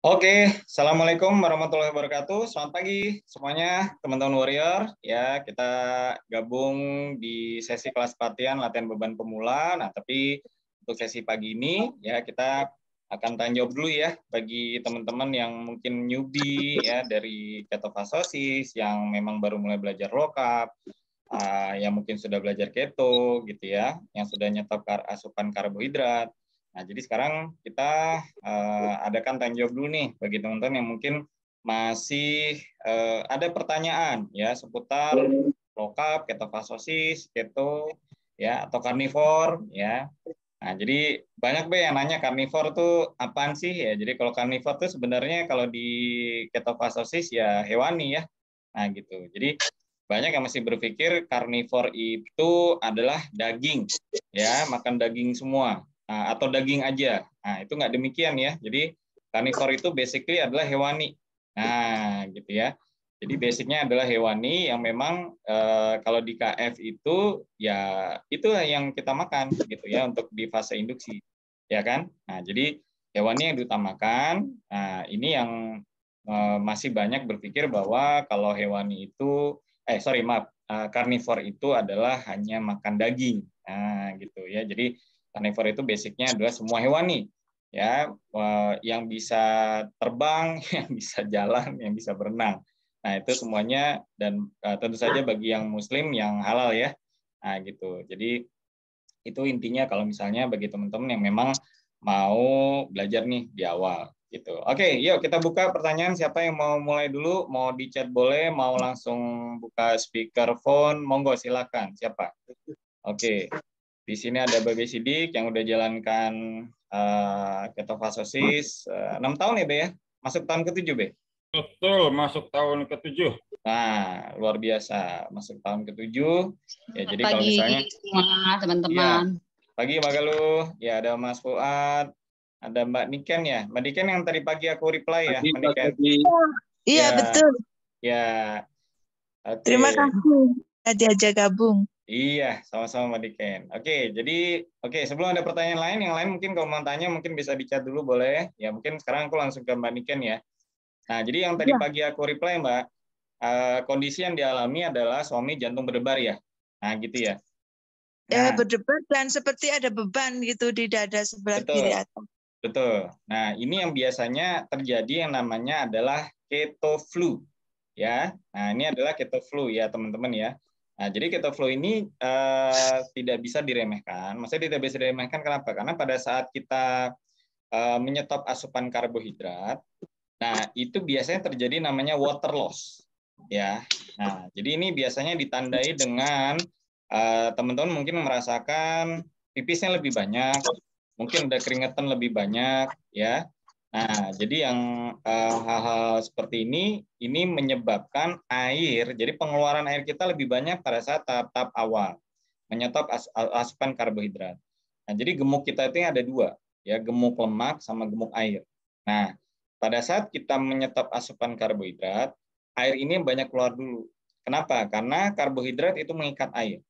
Oke, Assalamualaikum warahmatullahi wabarakatuh. Selamat pagi semuanya, teman-teman warrior. Ya, kita gabung di sesi kelas pelatihan latihan beban pemula. Nah, tapi untuk sesi pagi ini, ya kita akan tanya jawab dulu ya bagi teman-teman yang mungkin newbie ya dari ketofastosis, yang memang baru mulai belajar low carb, yang mungkin sudah belajar keto gitu ya, yang sudah nyetop asupan karbohidrat. Nah, jadi sekarang kita adakan tanya jawab dulu nih bagi teman-teman yang mungkin masih ada pertanyaan ya seputar low carb, ketofastosis, keto ya atau karnivor ya. Nah, jadi banyak yang nanya karnivor tuh apaan sih ya. Jadi kalau karnivor tuh sebenarnya kalau di ketofastosis ya hewani ya. Nah, gitu. Jadi banyak yang masih berpikir karnivor itu adalah daging ya, makan daging semua. Nah, atau daging aja. Nah, itu nggak demikian ya. Jadi karnivor itu basically adalah hewani. Nah, gitu ya. Jadi basicnya adalah hewani yang memang kalau di KF itu ya itulah yang kita makan gitu ya untuk di fase induksi, ya kan? Nah, jadi hewani yang diutamakan. Nah, ini yang masih banyak berpikir bahwa kalau hewani itu maaf, karnivor itu adalah hanya makan daging. Nah, gitu ya. Jadi karnivor itu basicnya adalah semua hewani ya, yang bisa terbang, yang bisa jalan, yang bisa berenang. Nah, itu semuanya dan tentu saja bagi yang muslim yang halal ya. Nah, gitu. Jadi itu intinya kalau misalnya bagi teman-teman yang memang mau belajar nih di awal gitu. Oke, yuk kita buka pertanyaan. Siapa yang mau mulai dulu? Mau di chat boleh, mau langsung buka speakerphone, monggo silakan. Siapa? Oke. Di sini ada Babe Sidik yang udah jalankan ketofastosis 6 tahun ya, Be ya? Masuk tahun ke-7, Be? Betul, masuk tahun ke-7. Nah, luar biasa. Masuk tahun ke-7. Ya, jadi kalau pagi misalnya semua teman-teman. ya, pagi Mbak Galuh, ya ada Mas Fuad, ada Mbak Niken ya. Mbak Niken yang tadi pagi aku reply ya, Mbak Niken. Iya, Ya, betul. ya. Oke. Terima kasih sudah diajak gabung. Iya, sama-sama Mbak Niken. Oke, sebelum ada pertanyaan lain, yang lain mungkin kalau mau tanya mungkin bisa di chat dulu boleh. Ya, mungkin sekarang aku langsung ke Mbak Niken ya. Nah, jadi yang tadi Ya. pagi aku reply Mbak, kondisi yang dialami adalah suami jantung berdebar ya. Nah, gitu ya. Nah, Berdebar dan seperti ada beban gitu di dada sebelah kiri betul. atas. Betul. Nah, ini yang biasanya terjadi yang namanya adalah keto flu. Ya. Nah, ini adalah keto flu ya, teman-teman ya. Nah, jadi keto flu ini tidak bisa diremehkan. Maksudnya tidak bisa diremehkan kenapa? Karena pada saat kita menyetop asupan karbohidrat, nah, itu biasanya terjadi namanya water loss. Ya. Nah, jadi ini biasanya ditandai dengan teman-teman mungkin merasakan pipisnya lebih banyak, mungkin ada keringetan lebih banyak ya. Nah, jadi yang hal-hal seperti ini menyebabkan air, jadi pengeluaran air kita lebih banyak pada saat tahap-tahap awal menyetop asupan karbohidrat. Nah, jadi gemuk kita itu ada dua, ya gemuk lemak sama gemuk air. Nah, pada saat kita menyetop asupan karbohidrat, air ini banyak keluar dulu. Kenapa? Karena karbohidrat itu mengikat air,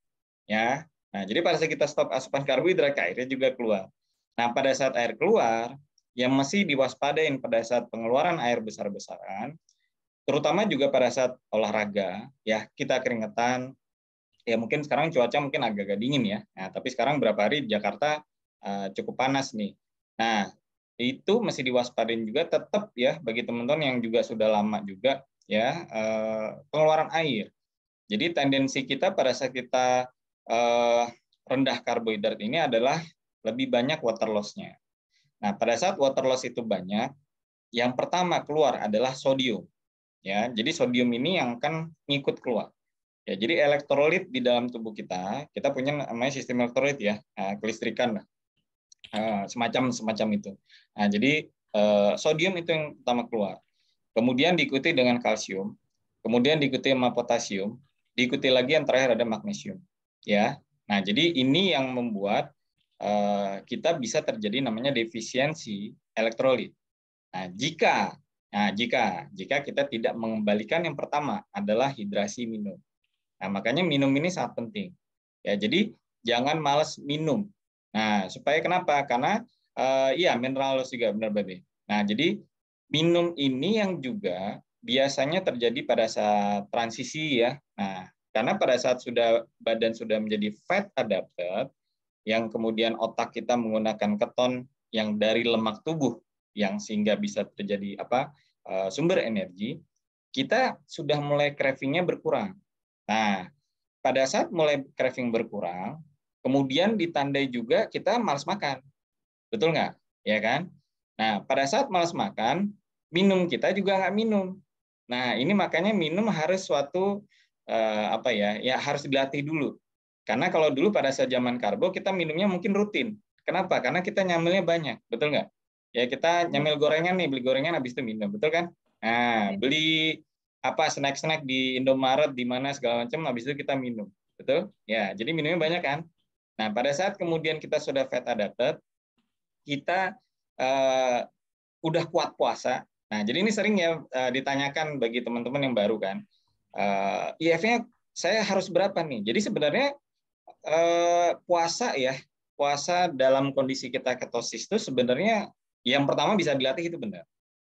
ya. Nah, jadi pada saat kita stop asupan karbohidrat, airnya juga keluar. Nah, pada saat air keluar, yang mesti diwaspadain pada saat pengeluaran air besar-besaran, terutama juga pada saat olahraga, ya kita keringetan, ya mungkin sekarang cuaca mungkin agak-agak dingin ya, nah, tapi sekarang berapa hari di Jakarta cukup panas nih. Nah, itu mesti diwaspadain juga tetap ya bagi teman-teman yang juga sudah lama juga ya pengeluaran air. Jadi tendensi kita pada saat kita rendah karbohidrat ini adalah lebih banyak water loss-nya. Nah, pada saat water loss itu banyak, yang pertama keluar adalah sodium. Ya, jadi sodium ini yang akan ngikut keluar. Ya, jadi elektrolit di dalam tubuh kita punya namanya sistem elektrolit ya, kelistrikan lah, semacam itu. Nah, jadi sodium itu yang pertama keluar. Kemudian diikuti dengan kalsium, kemudian diikuti sama potasium, diikuti lagi yang terakhir ada magnesium. Ya, nah jadi ini yang membuat kita bisa terjadi namanya defisiensi elektrolit. Nah, jika kita tidak mengembalikan yang pertama adalah hidrasi minum. Nah, makanya minum ini sangat penting. Ya, jadi jangan malas minum. Nah, supaya kenapa? Karena iya mineral loss juga benar Babe. Nah, jadi minum ini yang juga biasanya terjadi pada saat transisi ya. Nah, karena pada saat badan sudah menjadi fat adapted, yang kemudian otak kita menggunakan keton yang dari lemak tubuh, yang sehingga bisa terjadi sumber energi, kita sudah mulai craving-nya berkurang. Nah, pada saat mulai craving berkurang, kemudian ditandai juga kita malas makan. Betul nggak? Ya kan? Nah, pada saat malas makan, minum kita juga nggak minum. Nah, ini makanya minum harus suatu ya harus dilatih dulu. Karena kalau dulu pada saat zaman karbo, kita minumnya mungkin rutin. Kenapa? Karena kita nyamilnya banyak. Betul nggak? Ya, kita nyamil gorengan nih, beli gorengan habis itu minum. Betul kan? Nah, beli snack-snack di Indomaret, di mana segala macam, habis itu kita minum. Betul? Ya, jadi minumnya banyak kan? Nah, pada saat kemudian kita sudah fat adapted, kita udah kuat puasa. Nah, jadi ini sering ya ditanyakan bagi teman-teman yang baru kan. IF-nya saya harus berapa nih? Jadi sebenarnya puasa dalam kondisi kita ketosis itu sebenarnya yang pertama bisa dilatih itu benar.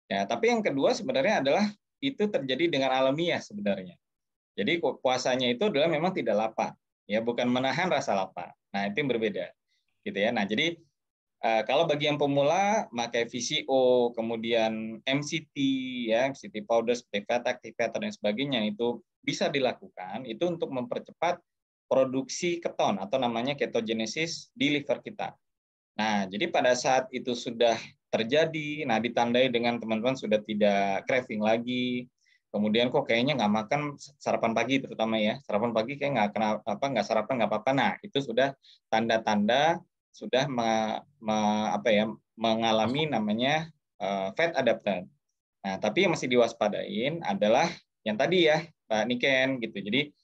Ya, tapi yang kedua sebenarnya adalah itu terjadi dengan alamiah sebenarnya. Jadi puasanya itu adalah memang tidak lapar, ya bukan menahan rasa lapar. Nah, itu yang berbeda, gitu ya. Nah, jadi kalau bagi yang pemula, pakai VCO, kemudian MCT, ya MCT powder, seperti fat activator dan sebagainya itu bisa dilakukan. Itu untuk mempercepat produksi keton atau namanya ketogenesis di liver kita. Nah, jadi pada saat itu sudah terjadi, nah ditandai dengan teman-teman sudah tidak craving lagi, kemudian kok kayaknya nggak makan sarapan pagi terutama ya, sarapan pagi kayak nggak sarapan nggak apa-apa. Nah, itu sudah tanda-tanda sudah mengalami namanya fat adapted. Nah, tapi yang masih diwaspadain adalah yang tadi ya, Pak Niken gitu. Jadi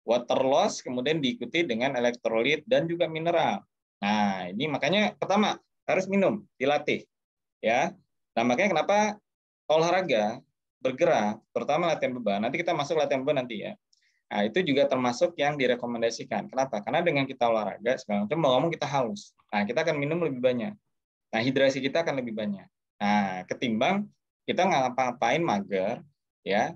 water loss kemudian diikuti dengan elektrolit dan juga mineral. Nah, ini makanya pertama harus minum, dilatih ya. Nah, makanya kenapa olahraga, bergerak, terutama latihan beban. Nanti kita masuk latihan beban nanti ya. Nah, itu juga termasuk yang direkomendasikan. Kenapa? Karena dengan kita olahraga, segala macam, mau ngomong kita haus. Nah, kita akan minum lebih banyak. Nah, hidrasi kita akan lebih banyak. Nah, ketimbang kita nggak ngapa-ngapain mager, ya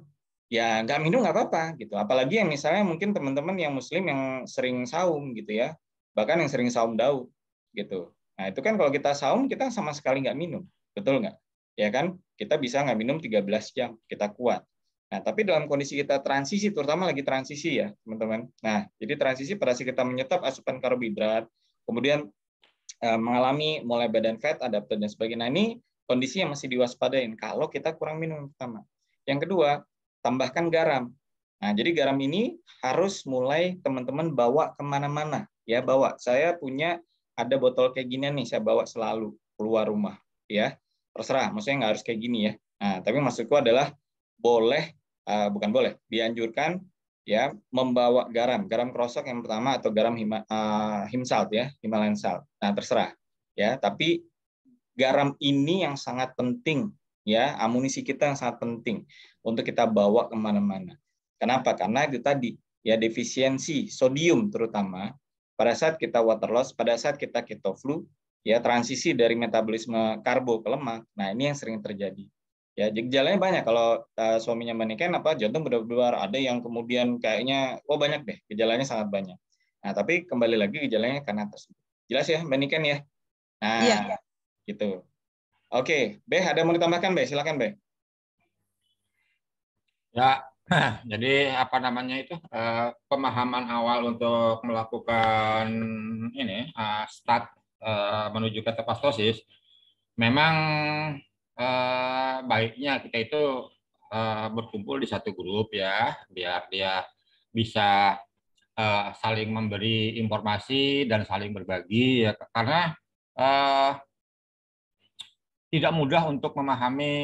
nggak minum nggak apa-apa gitu. Apalagi yang misalnya mungkin teman-teman yang muslim yang sering saum gitu ya, bahkan yang sering saum Daud gitu. Nah, itu kan kalau kita saum kita sama sekali nggak minum, betul nggak? Ya kan? Kita bisa nggak minum 13 jam, kita kuat. Nah, tapi dalam kondisi kita transisi, terutama lagi transisi ya, teman-teman. Nah, jadi transisi pada saat kita menyetop asupan karbohidrat, kemudian mengalami mulai badan fat, adapted, dan sebagainya. Nah, ini kondisi yang masih diwaspadain kalau kita kurang minum pertama. Yang kedua, tambahkan garam. Nah, jadi garam ini harus mulai teman-teman bawa kemana-mana. Ya, bawa. Saya punya ada botol kayak gini nih, saya bawa selalu keluar rumah. Ya, terserah. Maksudnya nggak harus kayak gini ya. Nah, tapi maksudku adalah bukan boleh, dianjurkan ya membawa garam krosok yang pertama atau garam Himsalt ya, Himalayan salt. Nah, terserah ya, tapi garam ini yang sangat penting ya, amunisi kita yang sangat penting untuk kita bawa kemana-mana. Kenapa? Karena itu tadi ya, defisiensi sodium terutama pada saat kita water loss, pada saat kita keto flu ya, transisi dari metabolisme karbo ke lemak. Nah, ini yang sering terjadi. Ya, gejalanya banyak. Kalau suaminya Mbak Niken jantung berdebar, ada yang kemudian kayaknya banyak deh, gejalanya sangat banyak. Nah, tapi kembali lagi gejalanya karena tersebut. Jelas ya Mbak Niken ya? Nah, Iya. gitu. Oke, Beh, ada mau ditambahkan, Beh? Silakan, Beh. Ya, jadi apa namanya itu pemahaman awal untuk melakukan ini start menuju ketopastosis, memang baiknya kita itu berkumpul di satu grup ya, biar dia bisa saling memberi informasi dan saling berbagi ya, karena tidak mudah untuk memahami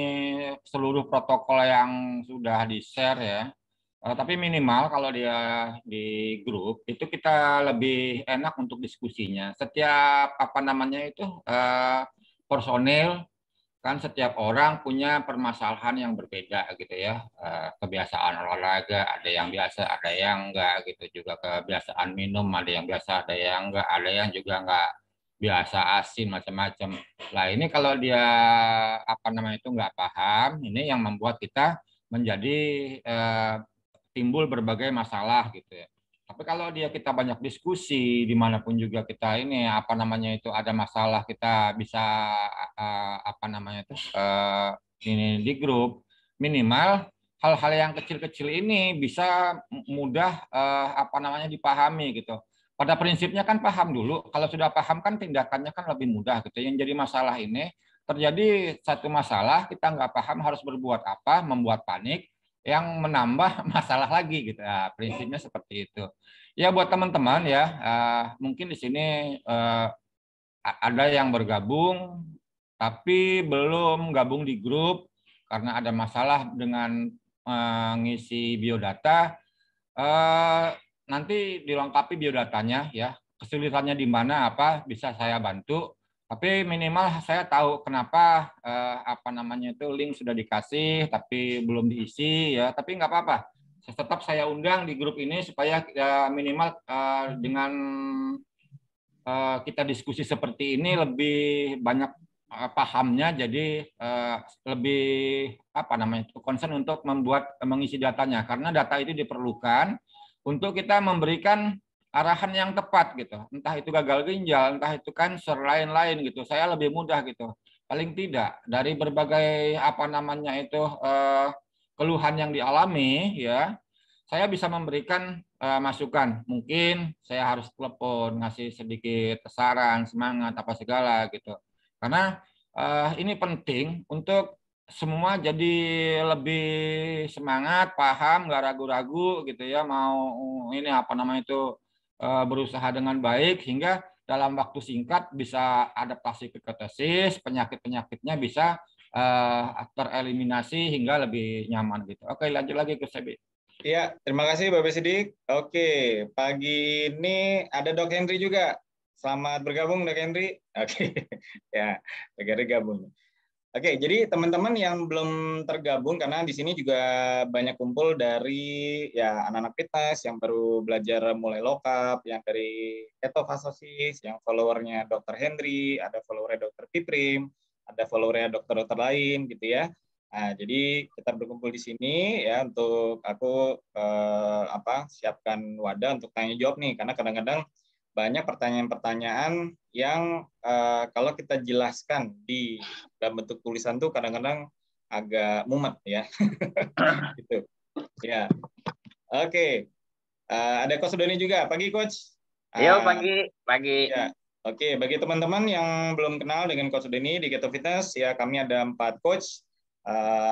seluruh protokol yang sudah di-share ya. Tapi minimal kalau dia di grup itu kita lebih enak untuk diskusinya. Setiap personil kan setiap orang punya permasalahan yang berbeda gitu ya. Kebiasaan olahraga ada yang biasa, ada yang enggak gitu, juga kebiasaan minum ada yang biasa, ada yang enggak, ada yang juga enggak biasa, asin, macam-macam. Lah ini kalau dia apa namanya itu nggak paham, ini yang membuat kita menjadi timbul berbagai masalah gitu ya. Tapi kalau kita banyak diskusi dimanapun juga kita ini apa namanya itu ada masalah, kita bisa apa namanya itu ini di grup, minimal hal-hal yang kecil-kecil ini bisa mudah apa namanya dipahami gitu. Pada prinsipnya kan paham dulu. Kalau sudah paham kan tindakannya kan lebih mudah gitu. Yang jadi masalah ini terjadi satu masalah kita nggak paham harus berbuat apa, membuat panik yang menambah masalah lagi gitu. Nah, prinsipnya seperti itu. Ya buat teman-teman ya, mungkin di sini ada yang bergabung tapi belum gabung di grup karena ada masalah dengan mengisi biodata. Nanti dilengkapi biodatanya ya. Kesulitannya di mana apa bisa saya bantu. Tapi minimal saya tahu kenapa apa namanya itu link sudah dikasih tapi belum diisi ya. Tapi nggak apa-apa. Tetap saya undang di grup ini supaya minimal dengan kita diskusi seperti ini lebih banyak pahamnya, jadi lebih apa namanya itu concern untuk mengisi datanya karena data itu diperlukan untuk kita memberikan arahan yang tepat gitu, entah itu gagal ginjal, entah itu kanker lain-lain gitu. Saya lebih mudah gitu, paling tidak dari berbagai apa namanya itu keluhan yang dialami ya, saya bisa memberikan masukan. Mungkin saya harus telepon, ngasih sedikit saran, semangat, apa segala gitu. Karena ini penting untuk semua jadi lebih semangat, paham, nggak ragu-ragu gitu ya, mau ini apa namanya itu berusaha dengan baik hingga dalam waktu singkat bisa adaptasi ke ketesis, penyakit-penyakitnya bisa tereliminasi hingga lebih nyaman gitu. Oke, lanjut lagi ke Sebi. Ya, terima kasih Bapak Sidik. Oke, pagi ini ada Dok Henry juga. Selamat bergabung Dok Henry. Oke, ya, Dok Henry gabung. Oke, jadi teman-teman yang belum tergabung karena di sini juga banyak kumpul dari ya anak-anak fitness yang baru belajar mulai low carb, yang dari ketofastosis, yang followernya Dr. Henry, ada followernya Dr. Piprim, ada followernya dokter-dokter lain gitu ya. Nah, jadi kita berkumpul di sini ya untuk aku siapkan wadah untuk tanya jawab nih karena kadang-kadang banyak pertanyaan-pertanyaan yang kalau kita jelaskan di dalam bentuk tulisan tuh kadang-kadang agak mumet ya. Gitu. Ya. Oke. Ada Coach Doni juga. Pagi Coach. Yo, pagi. Ya. Oke, bagi teman-teman yang belum kenal dengan Coach Doni di Keto Fitness, ya kami ada 4 coach.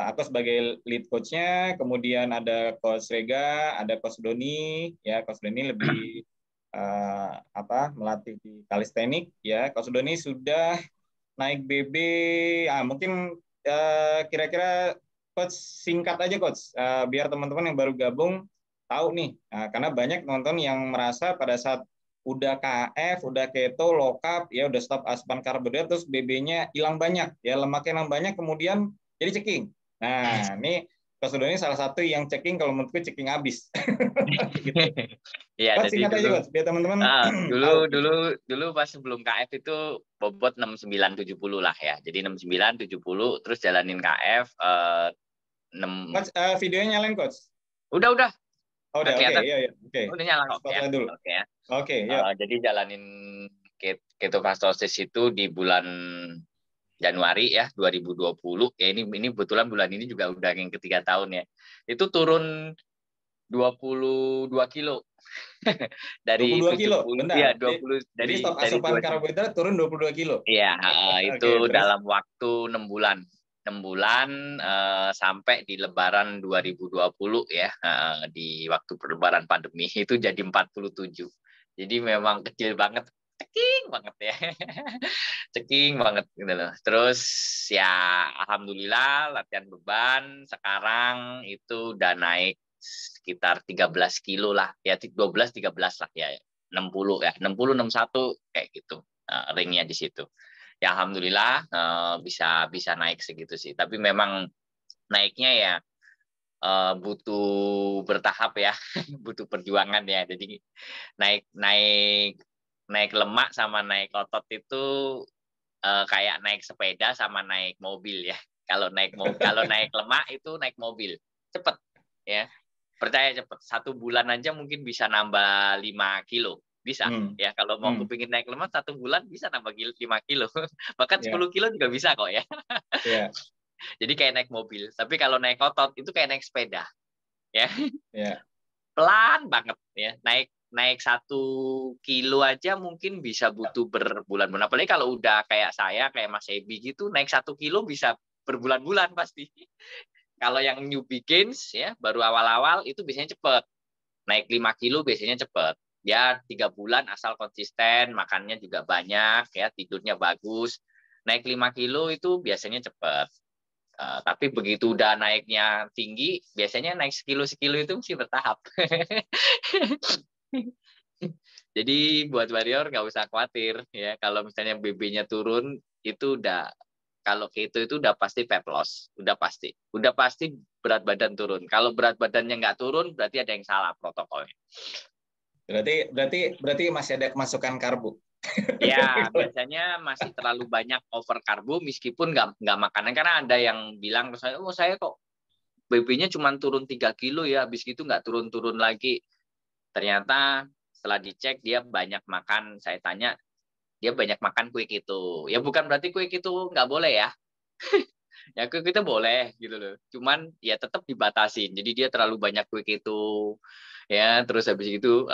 Aku sebagai lead coach-nya, kemudian ada Coach Rega, ada Coach Doni. Ya, Coach Doni lebih melatih di kalistenik. Ya, Coach Doni sudah naik BB. Mungkin kira-kira Coach singkat aja Coach, biar teman-teman yang baru gabung tahu nih. Karena banyak teman-teman yang merasa pada saat udah KF, udah keto, low carb, ya udah stop asupan karbohidrat, terus BB-nya hilang banyak, ya lemaknya hilang banyak, kemudian jadi ceking. Nah, ini Coach Doni salah satu yang ceking, kalau menurutku ceking habis. Gitu. Iya, Coach, singkat aja Coach, biar teman-teman dulu pas sebelum KF itu bobot 6970 lah ya. Jadi 6970 terus jalanin KF 6. Coach, videonya nyalain Coach. Udah. Oh, udah, oke. Iya. Oke. Udah nyala kok ya. Dulu. Oke ya. Oke, ya. Jadi jalanin ketofastosis itu di bulan Januari ya 2020. Ya ini kebetulan bulan ini juga udah yang ketiga tahun ya. Itu turun 22 kilo. Dari 22 kilo. 70, Bentar. ya 20 jadi stop asupan karbohidrat turun 22 kilo. Iya, itu okay, dalam waktu 6 bulan. 6 bulan sampai di Lebaran 2020 ya, di waktu Lebaran pandemi itu jadi 47. Jadi memang kecil banget, ceking banget ya. Ceking banget gitu loh. Terus ya alhamdulillah latihan beban sekarang itu udah naik sekitar 13 kilo lah. Ya 12-13 lah ya. 60 ya. 60-61 kayak gitu. Ringnya di situ. Ya alhamdulillah bisa naik segitu sih. Tapi memang naiknya ya butuh bertahap ya, butuh perjuangan ya. Jadi naik naik lemak sama naik otot itu kayak naik sepeda sama naik mobil ya. Kalau naik lemak itu naik mobil, cepet ya. Percaya cepet. 1 bulan aja mungkin bisa nambah 5 kilo. Bisa ya. Kalau mau kepingin naik lemak 1 bulan bisa nambah 5 kilo. Bahkan 10 kilo juga bisa kok ya. Yeah. Jadi kayak naik mobil. Tapi kalau naik otot itu kayak naik sepeda ya. Yeah. Pelan banget ya. Naik 1 kilo aja mungkin bisa butuh berbulan-bulan. Apalagi kalau udah kayak saya, kayak Mas Ebi gitu, naik 1 kilo bisa berbulan-bulan pasti. Kalau yang newbie gains ya, baru awal-awal itu biasanya cepet. Naik 5 kilo biasanya cepet. Ya 3 bulan asal konsisten, makannya juga banyak, ya tidurnya bagus. Naik 5 kilo itu biasanya cepet. Tapi begitu udah naiknya tinggi, biasanya naik sekilo itu mesti bertahap. Jadi buat warrior nggak usah khawatir ya, kalau misalnya BB-nya turun itu udah, kalau keto itu udah pasti fat loss, udah pasti berat badan turun. Kalau berat badannya nggak turun berarti ada yang salah protokolnya. Berarti masih ada kemasukan karbo. Ya biasanya masih terlalu banyak over karbo meskipun nggak makanan, karena ada yang bilang saya kok BB-nya cuma turun 3 kilo ya, habis itu nggak turun-turun lagi. Ternyata setelah dicek dia banyak makan, saya tanya, dia banyak makan kue keto. Ya bukan berarti kue keto nggak boleh ya. Ya kue keto boleh gitu loh. Cuman ya tetap dibatasin. Jadi dia terlalu banyak kue keto. Ya, terus habis itu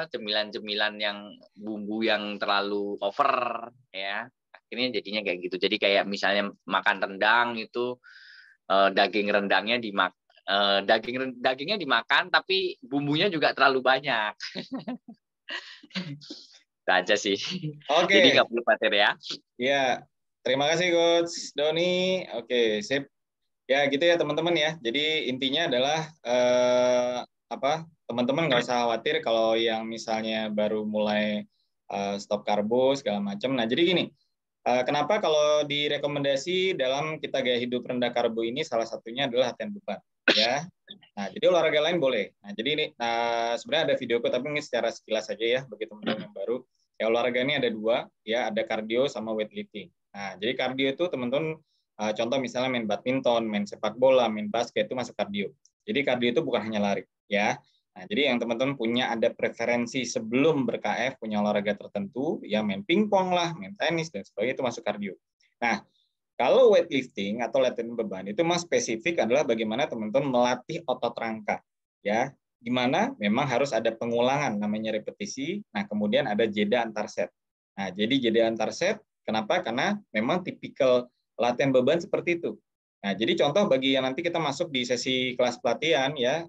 cemilan-cemilan yang bumbu yang terlalu over ya. Akhirnya jadinya kayak gitu. Jadi kayak misalnya makan rendang itu daging rendangnya dagingnya dimakan tapi bumbunya juga terlalu banyak. Itu aja sih. Oke. Jadi nggak perlu khawatir ya. Ya, terima kasih Coach Doni. Oke, sip. Ya gitu ya teman-teman ya. Jadi intinya adalah teman-teman nggak usah khawatir kalau yang misalnya baru mulai stop karbo segala macam. Nah jadi gini. Kenapa kalau direkomendasi dalam kita gaya hidup rendah karbo ini salah satunya adalah latihan beban, ya. Nah, jadi olahraga lain boleh. Nah, jadi ini sebenarnya ada videoku tapi ini secara sekilas saja ya bagi teman-teman yang baru. Ya olahraga ini ada 2, ya ada kardio sama weightlifting. Nah, jadi kardio itu teman-teman contoh misalnya main badminton, main sepak bola, main basket itu masuk kardio. Jadi kardio itu bukan hanya lari, ya. Nah, jadi yang teman-teman punya ada preferensi sebelum ber-KF, punya olahraga tertentu, ya main pingpong lah, main tenis, dan sebagainya, itu masuk kardio. Nah, kalau weightlifting atau latihan beban, itu mas spesifik adalah bagaimana teman-teman melatih otot rangka. Ya, di mana memang harus ada pengulangan, namanya repetisi, nah kemudian ada jeda antar set. Nah, jadi jeda antar set, kenapa? Karena memang tipikal latihan beban seperti itu. Nah, jadi contoh bagi yang nanti kita masuk di sesi kelas pelatihan, ya,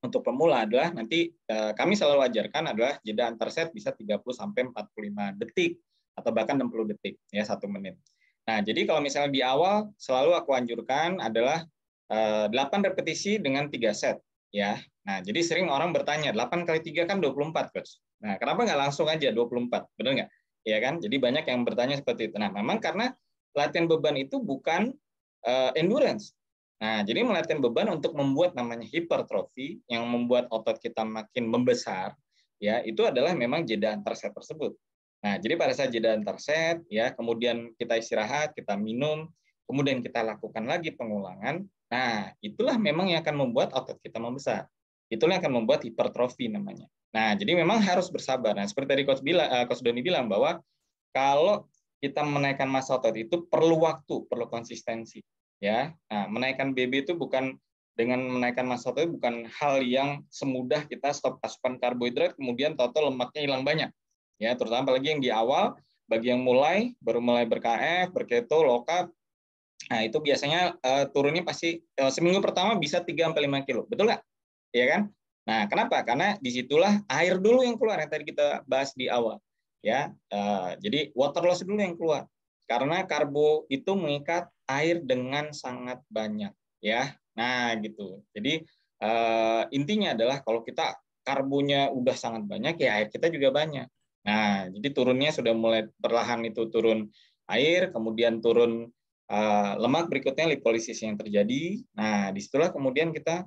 untuk pemula adalah nanti kami selalu ajarkan adalah jeda antar set bisa 30 sampai 45 detik atau bahkan 60 detik ya 1 menit. Nah, jadi kalau misalnya di awal selalu aku anjurkan adalah 8 repetisi dengan 3 set ya. Nah, jadi sering orang bertanya 8 kali 3 kan 24, Coach. Nah, kenapa nggak langsung aja 24? Benar nggak? Ya kan? Jadi banyak yang bertanya seperti itu. Nah, memang karena latihan beban itu bukan endurance. Nah, jadi melatih beban untuk membuat namanya hipertrofi yang membuat otot kita makin membesar, ya itu adalah memang jeda antar set tersebut. Nah, jadi pada saat jeda antar set, ya kemudian kita istirahat, kita minum, kemudian kita lakukan lagi pengulangan. Nah, itulah memang yang akan membuat otot kita membesar. Itulah yang akan membuat hipertrofi namanya. Nah, jadi memang harus bersabar. Nah, seperti tadi Coach Doni bilang bahwa kalau kita menaikkan massa otot itu perlu waktu, perlu konsistensi. Ya, nah, menaikkan BB itu bukan dengan menaikkan massa otot itu bukan hal yang semudah kita stop asupan karbohidrat kemudian total lemaknya hilang banyak. Ya, terutama apalagi yang di awal, bagi yang baru mulai ber-KF, berketo, low carb, nah itu biasanya turunnya pasti seminggu pertama bisa 3 sampai 5 kilo. Betul nggak? Iya kan? Nah, kenapa? Karena disitulah air dulu yang keluar yang tadi kita bahas di awal. Ya, jadi water loss dulu yang keluar. Karena karbo itu mengikat air dengan sangat banyak, ya. Nah, gitu. Jadi intinya adalah kalau kita karbonya udah sangat banyak, ya air kita juga banyak. Nah, jadi turunnya sudah mulai perlahan itu turun air, kemudian turun lemak, berikutnya lipolisis yang terjadi. Nah, disitulah kemudian kita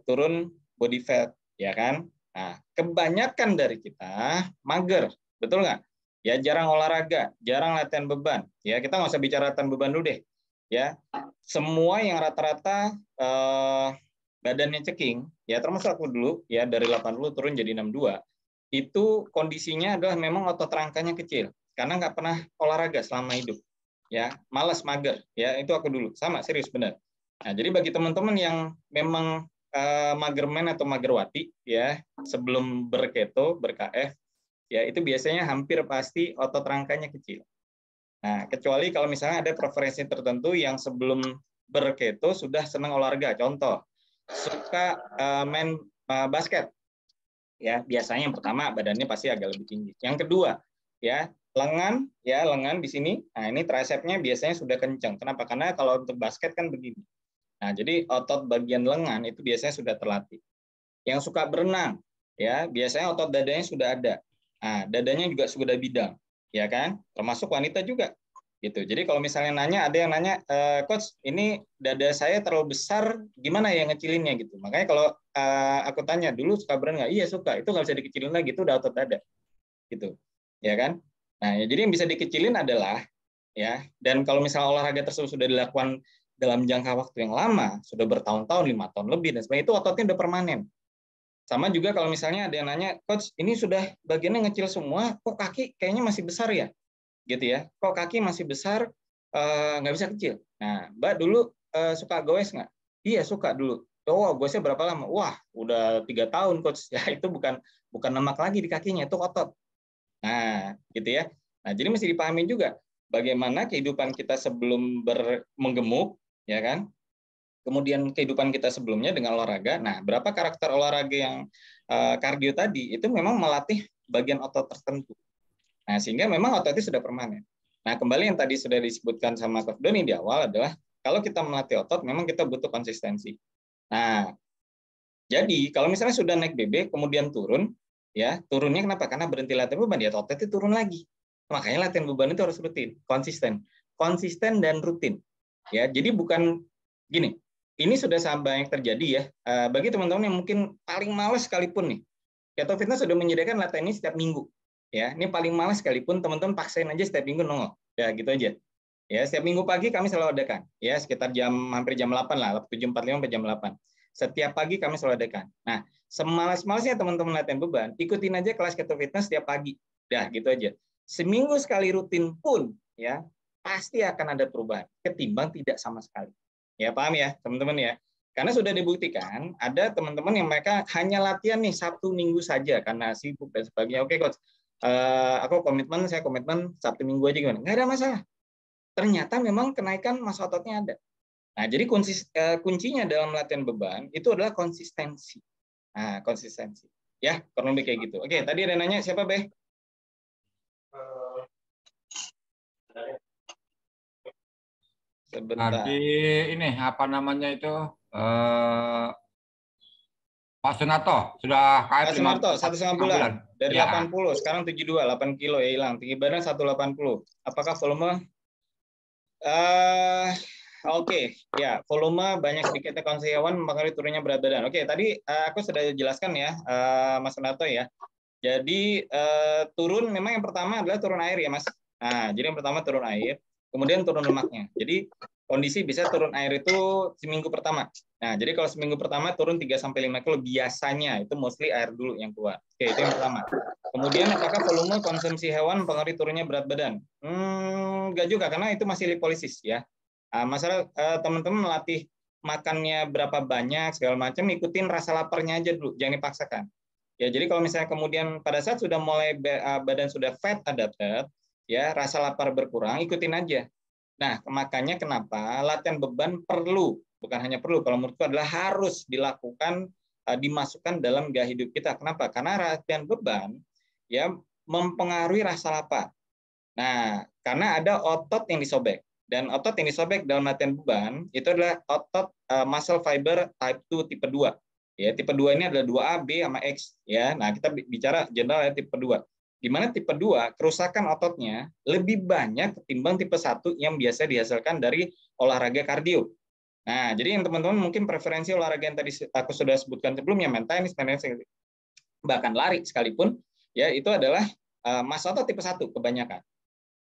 turun body fat, ya kan? Nah, kebanyakan dari kita mager, betul nggak? Ya, jarang olahraga, jarang latihan beban. Ya, kita nggak usah bicara latihan beban dulu deh. Ya, semua yang rata-rata badannya ceking, ya termasuk aku dulu, ya dari 80 turun jadi 62, itu kondisinya adalah memang otot rangkanya kecil, karena nggak pernah olahraga selama hidup. Ya, malas, mager. Ya, itu aku dulu. Sama, serius benar. Nah, jadi bagi teman-teman yang memang magerman atau magerwati, ya sebelum berketo, ber-KF, ya itu biasanya hampir pasti otot rangkanya kecil. Nah, kecuali kalau misalnya ada preferensi tertentu yang sebelum berketo sudah senang olahraga. Contoh, suka main basket. Ya, biasanya yang pertama badannya pasti agak lebih tinggi. Yang kedua, ya lengan di sini. Nah, ini tricepnya biasanya sudah kencang. Kenapa? Karena kalau untuk basket kan begini. Nah, jadi otot bagian lengan itu biasanya sudah terlatih. Yang suka berenang, ya biasanya otot dadanya sudah ada. Nah, dadanya juga sudah bidang, ya kan? Termasuk wanita juga, gitu. Jadi kalau misalnya ada yang nanya, Coach, ini dada saya terlalu besar, gimana ya ngecilinnya gitu. Makanya kalau aku tanya dulu suka berenang nggak? Iya suka. Itu nggak bisa dikecilin lagi, itu udah otot dada, gitu, ya kan? Nah, jadi yang bisa dikecilin adalah ya. Dan kalau misalnya olahraga tersebut sudah dilakukan dalam jangka waktu yang lama, sudah bertahun-tahun, 5 tahun lebih, dan sebagainya, itu ototnya udah permanen. Sama juga kalau misalnya ada yang nanya, Coach, ini sudah bagiannya ngecil semua, kok kaki kayaknya masih besar ya? Gitu ya. Kok kaki masih besar, nggak bisa kecil? Nah, Mbak dulu suka goes nggak? Iya, suka dulu. Oh, goesnya berapa lama? Wah, udah 3 tahun, Coach. Ya, itu bukan lemak lagi di kakinya, itu otot. Nah, gitu ya. Nah, jadi mesti dipahami juga bagaimana kehidupan kita sebelum menggemuk, ya kan? Kemudian kehidupan kita sebelumnya dengan olahraga. Nah, berapa karakter olahraga yang kardio tadi itu memang melatih bagian otot tertentu. Nah, sehingga memang ototnya sudah permanen. Nah, kembali yang tadi sudah disebutkan sama Coach Doni di awal adalah kalau kita melatih otot, memang kita butuh konsistensi. Nah, jadi kalau misalnya sudah naik BB kemudian turun, ya turunnya kenapa? Karena berhenti latihan beban, ya ototnya turun lagi. Makanya latihan beban itu harus rutin, konsisten dan rutin. Ya, jadi bukan gini. Ini sudah banyak terjadi ya. Bagi teman-teman yang mungkin paling malas sekalipun nih, Keto Fitness sudah menyediakan latihan ini setiap minggu. Ya, ini paling malas sekalipun teman-teman paksain aja setiap minggu nongol. Ya, gitu aja. Ya, setiap minggu pagi kami selalu adakan. Ya, sekitar hampir jam 8 lah, 7.45 sampai jam 8. Setiap pagi kami selalu adakan. Nah, semalas-malasnya teman-teman latihan beban, ikutin aja kelas Keto Fitness setiap pagi. Dah, gitu aja. Seminggu sekali rutin pun, ya, pasti akan ada perubahan ketimbang tidak sama sekali. Ya, paham ya, teman-teman ya. Karena sudah dibuktikan, ada teman-teman yang mereka hanya latihan nih Sabtu Minggu saja karena sibuk dan sebagainya. Oke, Coach, saya komitmen Sabtu Minggu aja gimana? Nggak ada masalah. Ternyata memang kenaikan massa ototnya ada. Nah, jadi kuncinya dalam latihan beban itu adalah konsistensi. Nah, konsistensi. Ya, kurang lebih kayak gitu. Oke, tadi ada nanya siapa, Beh? Sebentar. Tadi ini apa namanya itu Pak Sunarto sudah Pak Sunarto 1,5 1,5 bulan dari ya. 80 sekarang 72, 8 kilo ya hilang. Tinggi badan 180. Apakah volume? Oke, ya volume banyak sedikitnya konsumsi hewan mempengaruhi turunnya berat badan. Oke, tadi aku sudah jelaskan ya, Mas Sunarto ya. Jadi turun memang yang pertama adalah turun air ya Mas. Nah, jadi yang pertama turun air, kemudian turun lemaknya. Jadi kondisi bisa turun air itu seminggu pertama. Nah, jadi kalau seminggu pertama turun 3-5 kilo biasanya itu mostly air dulu yang keluar. Oke, itu yang pertama. Kemudian apakah volume konsumsi hewan mempengaruhi turunnya berat badan? Enggak juga karena itu masih lipolisis ya. Masalah teman-teman melatih makannya berapa banyak segala macam, ikutin rasa laparnya aja dulu, jangan dipaksakan. Ya, jadi kalau misalnya kemudian pada saat sudah mulai badan sudah fat adapted, ya rasa lapar berkurang, ikutin aja. Nah, makanya kenapa latihan beban perlu, bukan hanya perlu, kalau menurutku adalah harus dilakukan, dimasukkan dalam gaya hidup kita. Kenapa? Karena latihan beban ya mempengaruhi rasa lapar. Nah, karena ada otot yang disobek. Dan otot yang disobek dalam latihan beban itu adalah otot muscle fiber type 2 tipe 2. Ya, tipe 2 ini adalah 2A, B sama X ya. Nah, kita bicara general ya tipe 2. Di mana tipe 2 kerusakan ototnya lebih banyak ketimbang tipe 1 yang biasa dihasilkan dari olahraga kardio. Nah, jadi yang teman-teman mungkin preferensi olahraga yang tadi aku sudah sebutkan sebelumnya, main tenis, bahkan lari sekalipun, ya itu adalah masa otot tipe 1 kebanyakan.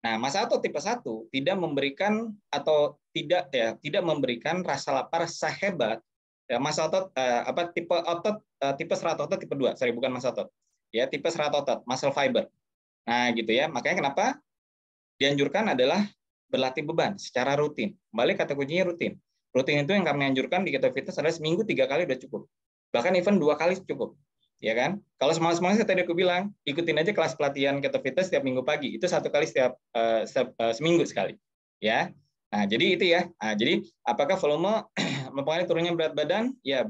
Nah, masa otot tipe 1 tidak memberikan atau tidak memberikan rasa lapar sehebat ya, masa otot tipe serat otot tipe 2, bukan masa otot. Ya, tipe serat otot, muscle fiber. Nah, gitu ya. Makanya kenapa dianjurkan adalah berlatih beban secara rutin. Kembali kata kuncinya rutin. Rutin itu yang kami anjurkan di Keto Fitness adalah seminggu 3 kali udah cukup. Bahkan even 2 kali cukup. Ya kan? Kalau semangat-semangat tadi aku bilang, ikutin aja kelas pelatihan Keto Fitness setiap minggu pagi. Itu 1 kali setiap seminggu sekali. Ya. Nah, jadi itu ya. Nah, jadi apakah volume mempengaruhi turunnya berat badan? Ya,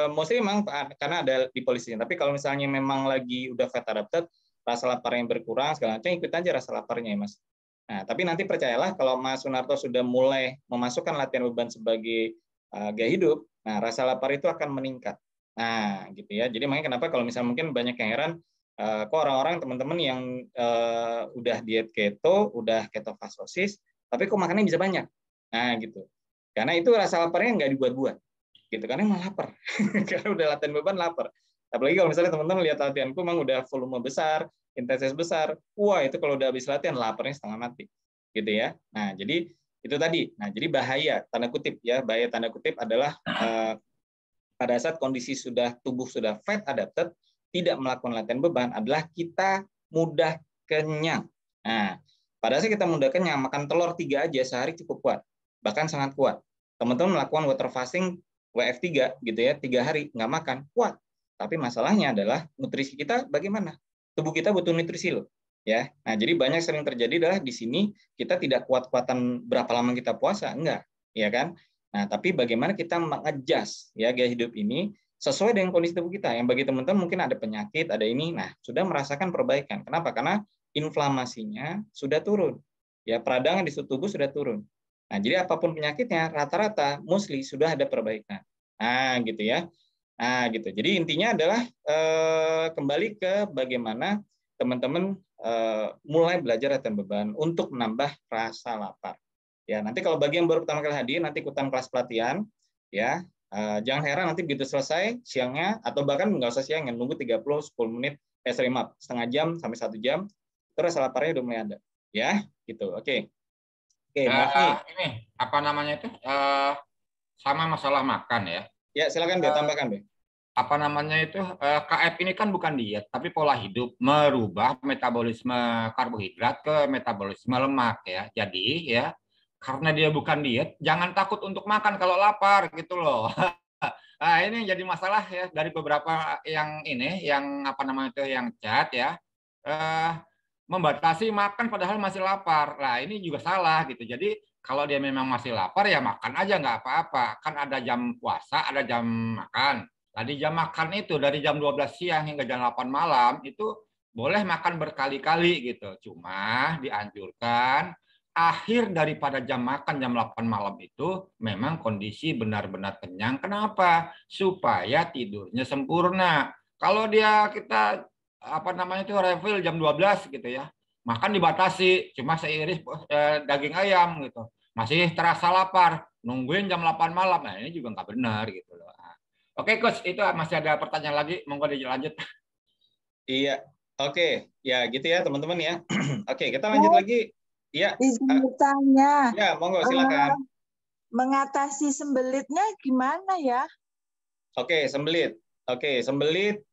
mostly memang karena ada di polisinya. Tapi kalau misalnya memang lagi udah fat adapted, rasa lapar yang berkurang segala macam, ikut aja rasa laparnya ya, Mas. Nah, tapi nanti percayalah kalau Mas Sunarto sudah mulai memasukkan latihan beban sebagai gaya hidup, nah rasa lapar itu akan meningkat. Nah, gitu ya. Jadi makanya kenapa kalau misalnya mungkin banyak yang heran, kok orang-orang teman-teman yang udah diet keto, udah ketofastosis, tapi kok makannya bisa banyak. Nah, gitu. Karena itu rasa laparnya nggak dibuat-buat. Gitu, karena emang lapar. Karena udah latihan beban lapar. Apalagi kalau misalnya teman-teman lihat latihanku memang udah volume besar, intensitas besar. Wah, itu kalau udah habis latihan laparnya setengah mati. Gitu ya. Nah, jadi itu tadi. Nah, jadi bahaya tanda kutip ya, bahaya tanda kutip adalah pada saat kondisi tubuh sudah fat adapted, tidak melakukan latihan beban adalah kita mudah kenyang. Nah, pada saat kita mudah kenyang, makan telur 3 aja sehari cukup kuat. Bahkan sangat kuat. Teman-teman melakukan water fasting WF3 gitu ya, 3 hari nggak makan, kuat. Tapi masalahnya adalah nutrisi kita bagaimana? Tubuh kita butuh nutrisi loh. Ya. Nah, jadi banyak sering terjadi adalah di sini kita tidak kuat-kuatan berapa lama kita puasa, enggak, ya kan? Nah, tapi bagaimana kita mengadjust ya gaya hidup ini sesuai dengan kondisi tubuh kita. Yang bagi teman-teman mungkin ada penyakit, ada ini, nah sudah merasakan perbaikan. Kenapa? Karena inflamasinya sudah turun. Ya, peradangan di tubuh sudah turun. Nah, jadi apapun penyakitnya, rata-rata mostly sudah ada perbaikan. Nah, gitu ya. Nah, gitu. Jadi intinya adalah kembali ke bagaimana teman-teman mulai belajar latihan beban untuk menambah rasa lapar. Ya, nanti kalau bagi yang baru pertama kali hadir, nanti ikutan kelas pelatihan, ya. Jangan heran nanti begitu selesai siangnya, atau bahkan nggak usah siang, nunggu 30-10 menit, setengah jam sampai 1 jam, itu rasa laparnya udah mulai ada. Ya, gitu. Oke. Oke, Mafi. Ini apa namanya itu sama masalah makan ya. Ya, silakan Be, tambahkan Be. Apa namanya itu KF ini kan bukan diet tapi pola hidup, merubah metabolisme karbohidrat ke metabolisme lemak ya. Jadi ya karena dia bukan diet, jangan takut untuk makan kalau lapar gitu loh. Nah, ini jadi masalah ya dari beberapa yang apa namanya itu yang chat ya. Membatasi makan padahal masih lapar. Nah, ini juga salah gitu. Jadi kalau dia memang masih lapar ya makan aja nggak apa-apa. Kan ada jam puasa, ada jam makan. Tadi jam makan itu dari jam 12 siang hingga jam 8 malam itu boleh makan berkali-kali gitu. Cuma dianjurkan akhir daripada jam makan jam 8 malam itu memang kondisi benar-benar kenyang. Kenapa? Supaya tidurnya sempurna. Kalau kita apa namanya itu refill jam 12 gitu ya. Makan dibatasi, cuma seiris daging ayam gitu. Masih terasa lapar, nungguin jam 8 malam. Nah, ini juga nggak benar gitu loh. Oke, Coach, itu masih ada pertanyaan lagi, monggo dilanjut. Iya. Oke, ya gitu ya teman-teman ya. Oke, kita lanjut lagi. Ya. Izin bertanya. Ya, monggo silakan. Mengatasi sembelitnya gimana ya? Oke, sembelit. Oke, sembelit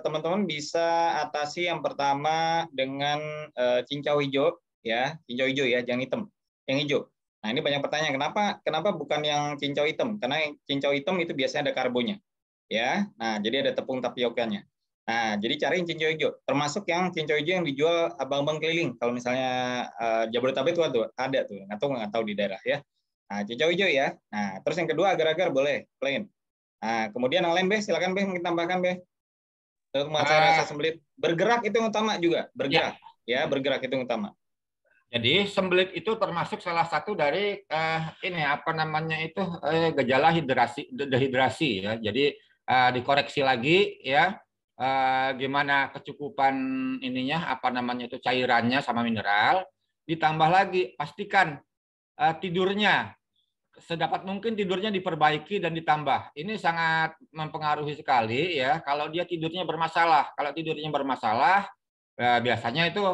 teman-teman bisa atasi yang pertama dengan cincau hijau ya, cincau hijau ya, jangan hitam, yang hijau. Nah, ini banyak pertanyaan, kenapa bukan yang cincau hitam? Karena yang cincau hitam itu biasanya ada karbonya. Ya. Nah, jadi ada tepung tapiokanya. Nah, jadi cari cincau hijau, termasuk yang cincau hijau yang dijual abang-abang keliling. Kalau misalnya Jabodetabek itu ada tuh, nggak tahu di daerah ya. Nah, cincau hijau ya. Nah, terus yang kedua agar-agar boleh, plain. Nah, kemudian yang lain Be, silakan Be, mungkin tambahkan Be. Untuk mengatasi rasa sembelit, bergerak itu yang utama juga, bergerak. Ya, bergerak itu yang utama. Jadi sembelit itu termasuk salah satu dari ini apa namanya itu gejala dehidrasi ya. Jadi dikoreksi lagi ya gimana kecukupan ininya apa namanya itu cairannya sama mineral. Ditambah lagi pastikan tidurnya sedapat mungkin tidurnya diperbaiki dan ditambah. Ini sangat mempengaruhi sekali ya kalau dia tidurnya bermasalah. Kalau tidurnya bermasalah, biasanya itu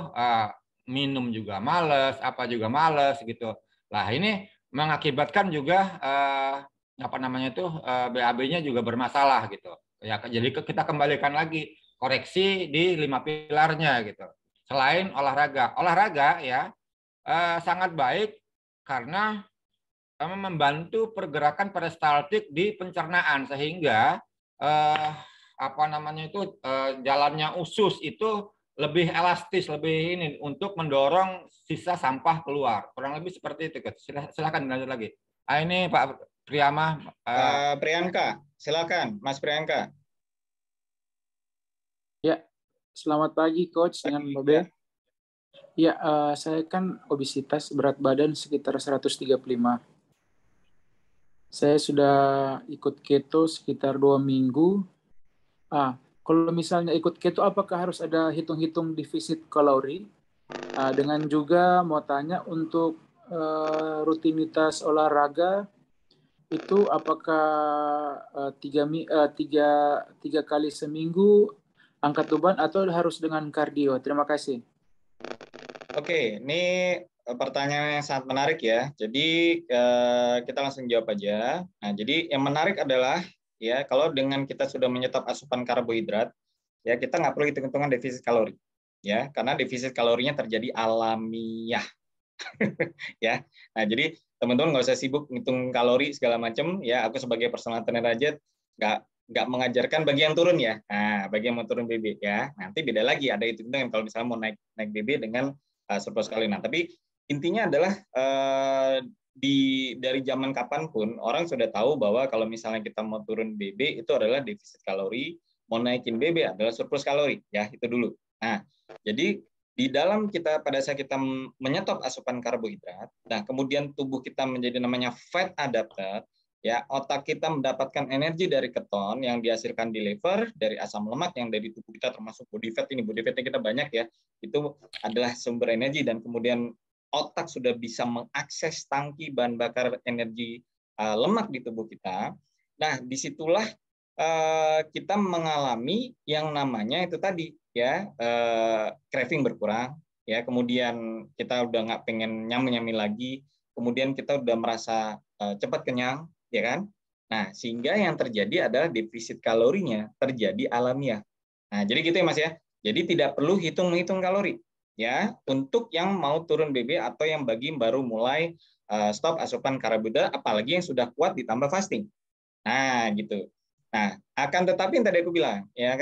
minum juga males, apa juga males gitu. Lah ini mengakibatkan juga apa namanya itu BAB-nya juga bermasalah gitu. Ya, jadi kita kembalikan lagi koreksi di 5 pilarnya gitu. Selain olahraga ya sangat baik karena membantu pergerakan peristaltik di pencernaan sehingga apa namanya itu jalannya usus itu lebih elastis, lebih ini untuk mendorong sisa sampah keluar. Kurang lebih seperti itu. Silakan lanjut lagi. Ini Pak Priyama. Priyanka, silakan Mas Priyanka. Ya, selamat pagi Coach dengan Mbak Bel. Ya, saya kan obesitas, berat badan sekitar 135. Saya sudah ikut keto sekitar 2 minggu. Kalau misalnya ikut keto, apakah harus ada hitung-hitung defisit kalori? Dengan juga mau tanya untuk rutinitas olahraga itu apakah 3 kali seminggu angkat beban atau harus dengan kardio? Terima kasih. Oke, ini pertanyaan yang sangat menarik ya. Jadi kita langsung jawab aja. Nah, jadi yang menarik adalah ya kalau dengan kita sudah menyetop asupan karbohidrat, ya kita nggak perlu hitung-hitungan defisit kalori, ya karena defisit kalorinya terjadi alamiah, ya. Nah, jadi teman-teman nggak usah sibuk ngitung kalori segala macam, ya. Aku sebagai personal trainer aja nggak mengajarkan bagi yang turun ya. Nah, bagi yang mau turun BB ya, nanti beda lagi ada hitung-hitungan kalau misalnya mau naik BB dengan surplus kalori. Nah, tapi intinya adalah dari zaman kapanpun orang sudah tahu bahwa kalau misalnya kita mau turun BB itu adalah defisit kalori, mau naikin BB adalah surplus kalori, ya itu dulu. Nah, jadi di dalam kita pada saat kita menyetop asupan karbohidrat, nah kemudian tubuh kita menjadi namanya fat adapter, ya otak kita mendapatkan energi dari keton yang dihasilkan di liver, dari asam lemak yang dari tubuh kita termasuk body fat ini, body fatnya kita banyak ya, itu adalah sumber energi dan kemudian otak sudah bisa mengakses tangki bahan bakar energi lemak di tubuh kita. Nah, disitulah kita mengalami yang namanya itu tadi ya craving berkurang, ya kemudian kita udah nggak pengen nyami lagi, kemudian kita udah merasa cepat kenyang, ya kan? Nah, sehingga yang terjadi adalah defisit kalorinya terjadi alamiah. Nah, jadi gitu ya Mas ya. Jadi tidak perlu hitung-hitung kalori ya untuk yang mau turun BB atau yang baru mulai stop asupan karbohidrat, apalagi yang sudah kuat ditambah fasting. Nah, gitu. Nah, akan tetapi yang tadi aku bilang ya,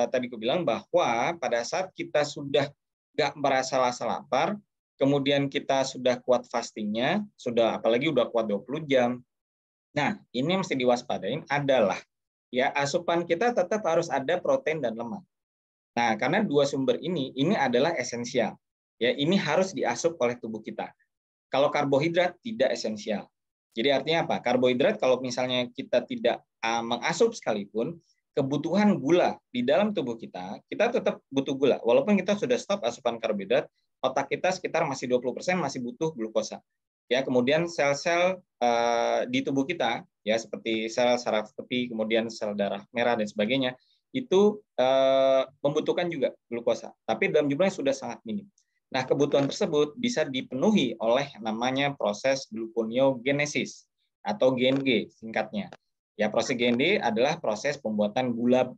tadi aku bilang bahwa pada saat kita sudah nggak merasa lapar, kemudian kita sudah kuat fastingnya, sudah apalagi udah kuat 20 jam. Nah, ini yang mesti diwaspadain adalah ya asupan kita tetap harus ada protein dan lemak. Nah, karena dua sumber ini adalah esensial. Ya, ini harus diasup oleh tubuh kita. Kalau karbohidrat tidak esensial. Jadi artinya apa? Karbohidrat kalau misalnya kita tidak mengasup sekalipun, kebutuhan gula di dalam tubuh kita tetap butuh gula. Walaupun kita sudah stop asupan karbohidrat, otak kita sekitar masih 20% masih butuh glukosa. Ya, kemudian sel-sel di tubuh kita ya seperti sel saraf peti, kemudian sel darah merah dan sebagainya itu membutuhkan juga glukosa, tapi dalam jumlah yang sudah sangat minim. Nah, kebutuhan tersebut bisa dipenuhi oleh namanya proses gluconeogenesis atau GNG singkatnya. Ya, proses GNG adalah proses pembuatan gula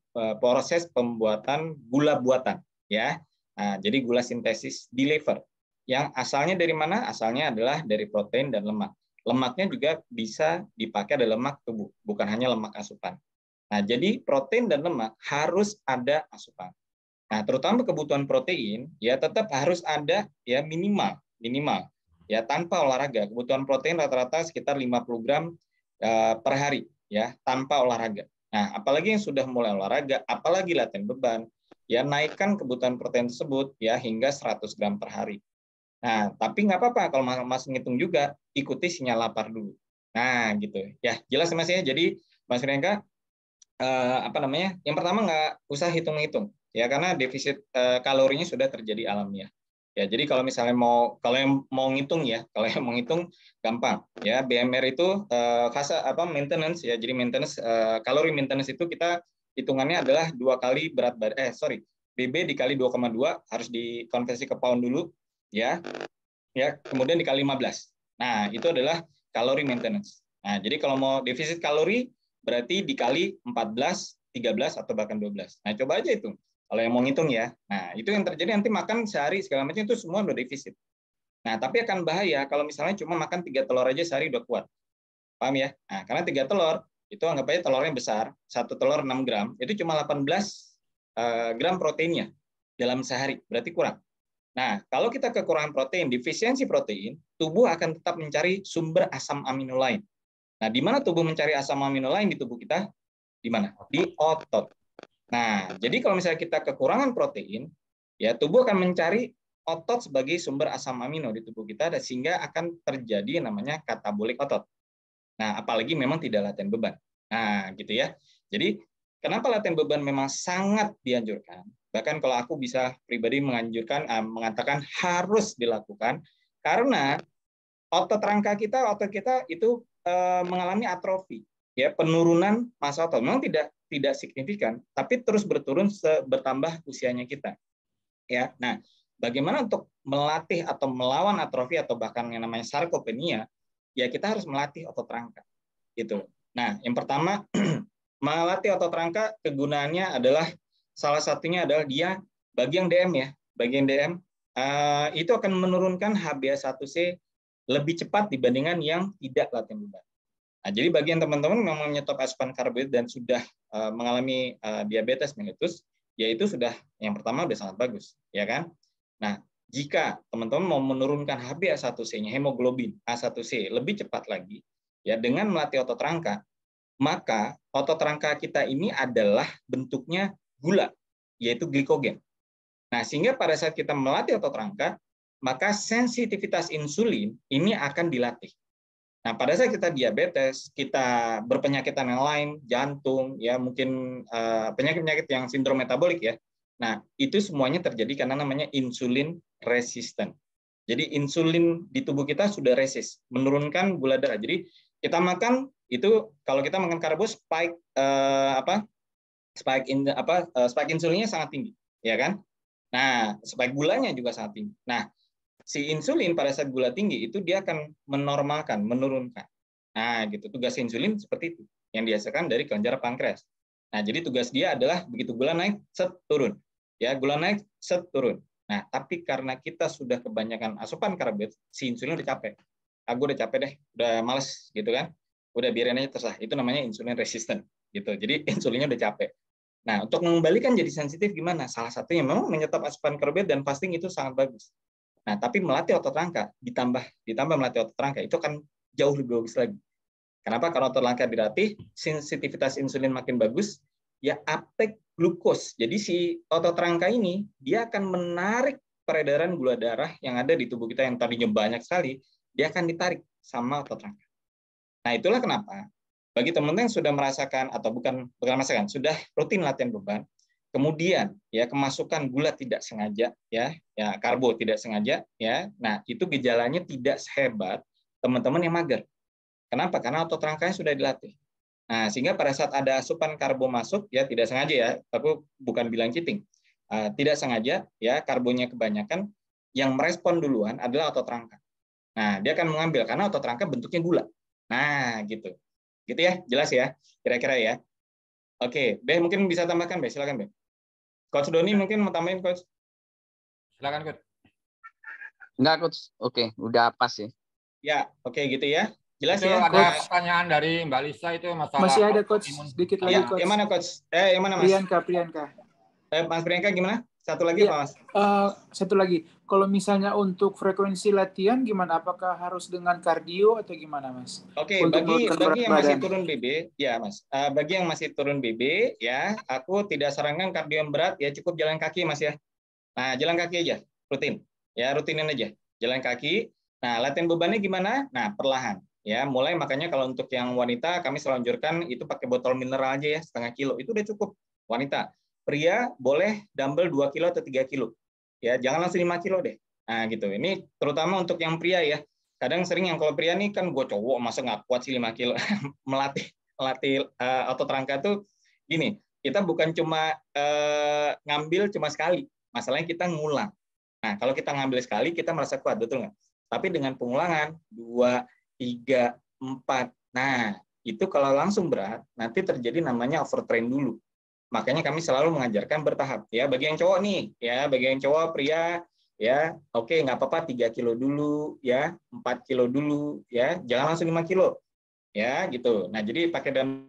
buatan ya. Nah, jadi gula sintesis di liver. Yang asalnya dari mana? Asalnya adalah dari protein dan lemak. Lemaknya juga bisa dipakai dari lemak tubuh, bukan hanya lemak asupan. Nah, jadi protein dan lemak harus ada asupan. Nah, terutama kebutuhan protein ya tetap harus ada ya minimal ya tanpa olahraga. Kebutuhan protein rata-rata sekitar 50 gram per hari ya tanpa olahraga. Nah, apalagi yang sudah mulai olahraga, apalagi latihan beban, ya naikkan kebutuhan protein tersebut ya hingga 100 gram per hari. Nah, tapi nggak apa-apa kalau Mas ngitung juga, ikuti sinyal lapar dulu. Nah, gitu. Ya, jelas Mas ya. Jadi Mas Priyanka yang pertama nggak usah hitung-hitung ya karena defisit kalorinya sudah terjadi alamiah Ya, jadi kalau misalnya kalau yang mau ngitung ya, kalau yang mau ngitung gampang ya. BMR itu fase maintenance ya. Jadi maintenance kalori maintenance itu kita hitungannya adalah 2 kali berat badan BB dikali 2,2 harus dikonversi ke pound dulu ya. Ya, kemudian dikali 15. Nah, itu adalah kalori maintenance. Nah, jadi kalau mau defisit kalori berarti dikali 14, 13 atau bahkan 12. Nah, coba aja itu. Kalau yang mau ngitung ya. Nah, itu yang terjadi nanti makan sehari segala macam itu semua udah defisit. Nah, tapi akan bahaya kalau misalnya cuma makan 3 telur aja sehari udah kuat. Paham ya? Nah, karena 3 telur, itu anggap aja telurnya besar, 1 telur 6 gram, itu cuma 18 gram proteinnya dalam sehari, berarti kurang. Nah, kalau kita kekurangan protein, defisiensi protein, tubuh akan tetap mencari sumber asam amino lain. Nah, di mana tubuh mencari asam amino lain di tubuh kita? Di mana? Di otot. Nah, jadi kalau misalnya kita kekurangan protein, ya tubuh akan mencari otot sebagai sumber asam amino di tubuh kita, dan sehingga akan terjadi namanya katabolik otot. Nah, apalagi memang tidak latihan beban. Nah, gitu ya. Jadi, kenapa latihan beban memang sangat dianjurkan? Bahkan kalau aku bisa pribadi mengatakan harus dilakukan, karena otot kita itu mengalami atrofi, ya penurunan massa otot. Memang tidak signifikan, tapi terus berturun bertambah usianya kita. Ya, nah, bagaimana untuk melatih atau melawan atrofi atau bahkan yang namanya sarkopenia? Ya kita harus melatih otot rangka. Gitu. Nah, yang pertama melatih otot rangka kegunaannya adalah salah satunya adalah dia bagi yang DM ya, bagi yang DM itu akan menurunkan HbA1c lebih cepat dibandingkan yang tidak latihan beban. Nah, jadi bagi yang teman-teman yang menyetop asupan karbohidrat dan sudah mengalami diabetes mellitus, yaitu sudah yang pertama sudah sangat bagus, ya kan? Nah, jika teman-teman mau menurunkan HbA1c-nya, hemoglobin A1c lebih cepat lagi, ya dengan melatih otot rangka, maka otot rangka kita ini adalah bentuknya gula, yaitu glikogen. Nah, sehingga pada saat kita melatih otot rangka, maka sensitivitas insulin ini akan dilatih. Nah, pada saat kita diabetes, kita berpenyakitan yang lain, jantung, ya mungkin penyakit-penyakit yang sindrom metabolik ya. Nah, itu semuanya terjadi karena namanya insulin resisten. Jadi insulin di tubuh kita sudah resist, menurunkan gula darah. Jadi kita makan itu kalau kita makan karbo spike insulinnya sangat tinggi, ya kan? Nah, spike gulanya juga sangat tinggi. Nah, si insulin pada saat gula tinggi itu dia akan menormalkan, menurunkan. Nah, gitu. Tugas insulin seperti itu yang dihasilkan dari kelenjar pankreas. Nah, jadi tugas dia adalah begitu gula naik, set turun. Ya, gula naik, set turun. Nah, tapi karena kita sudah kebanyakan asupan karbohidrat, si insulin udah capek. Aku udah capek deh, udah males gitu kan. Udah biarin aja terserah. Itu namanya insulin resisten gitu. Jadi insulinnya udah capek. Nah, untuk mengembalikan jadi sensitif gimana? Salah satunya memang menyetop asupan karbohidrat dan fasting itu sangat bagus. Nah, tapi melatih otot rangka ditambah melatih otot rangka itu akan jauh lebih bagus lagi. Kenapa? Karena otot rangka dilatih, sensitivitas insulin makin bagus, ya uptake glukos. Jadi si otot rangka ini dia akan menarik peredaran gula darah yang ada di tubuh kita yang tadinya banyak sekali, dia akan ditarik sama otot rangka. Nah, itulah kenapa bagi teman-teman yang sudah merasakan atau bukan merasakan, sudah rutin latihan beban, kemudian ya kemasukan gula tidak sengaja ya karbo tidak sengaja ya. Nah, itu gejalanya tidak sehebat teman-teman yang mager. Kenapa? Karena otot rangkanya sudah dilatih. Nah, sehingga pada saat ada asupan karbo masuk ya tidak sengaja ya, aku bukan bilang cheating. Tidak sengaja ya karbonya kebanyakan, yang merespon duluan adalah otot rangka. Nah, dia akan mengambil karena otot rangka bentuknya gula. Nah, gitu. Gitu ya, jelas ya kira-kira ya. Oke, Be mungkin bisa tambahkan, Be. Silakan, Be. Coach Doni mungkin mau tambahin, Coach. Silakan, Coach. Enggak, Coach. Oke, udah pas ya. Ya, oke gitu ya. Jelas Itu ya. ada Coach. pertanyaan dari Mbak Lisa itu masalah Masih ada, Coach. autoimun. Sedikit lagi, Ya, Coach. yang mana, Coach? Yang mana, Mas? Priyanka. Mas Priyanka gimana? Satu lagi Ya, apa, Mas? satu lagi. Kalau misalnya untuk frekuensi latihan gimana? Apakah harus dengan kardio atau gimana, Mas? Oke, Untuk bagi menurunkan berat yang masih badan. turun BB, ya Mas. Bagi yang masih turun BB, ya, aku tidak sarankan kardio yang berat, ya cukup jalan kaki, Mas ya. Nah, jalan kaki aja, rutin. Ya, rutinin aja. Jalan kaki. Nah, latihan bebannya gimana? Nah, perlahan. Ya, mulai makanya kalau untuk yang wanita kami selalu anjurkan itu pakai botol mineral aja ya, 0,5 kilo. Itu udah cukup. Wanita. Pria boleh dumbbell 2 kilo atau 3 kilo. Ya, jangan langsung 5 kilo deh. Nah, gitu. Ini terutama untuk yang pria ya. Kadang sering yang kalau pria nih kan gue cowok masa nggak kuat sih 5 kilo. melatih otot rangka tuh gini, kita bukan cuma ngambil cuma sekali. Masalahnya kita ngulang. Nah, kalau kita ngambil sekali kita merasa kuat, betul nggak? Tapi dengan pengulangan 2, 3, 4. Nah, itu kalau langsung berat, nanti terjadi namanya overtrain dulu. Makanya kami selalu mengajarkan bertahap. Ya, bagi yang cowok nih, ya, bagi yang cowok pria, ya, oke, nggak apa-apa 3 kilo dulu, ya, 4 kilo dulu, ya, jangan langsung 5 kilo, ya, gitu. Nah, jadi pakai dalam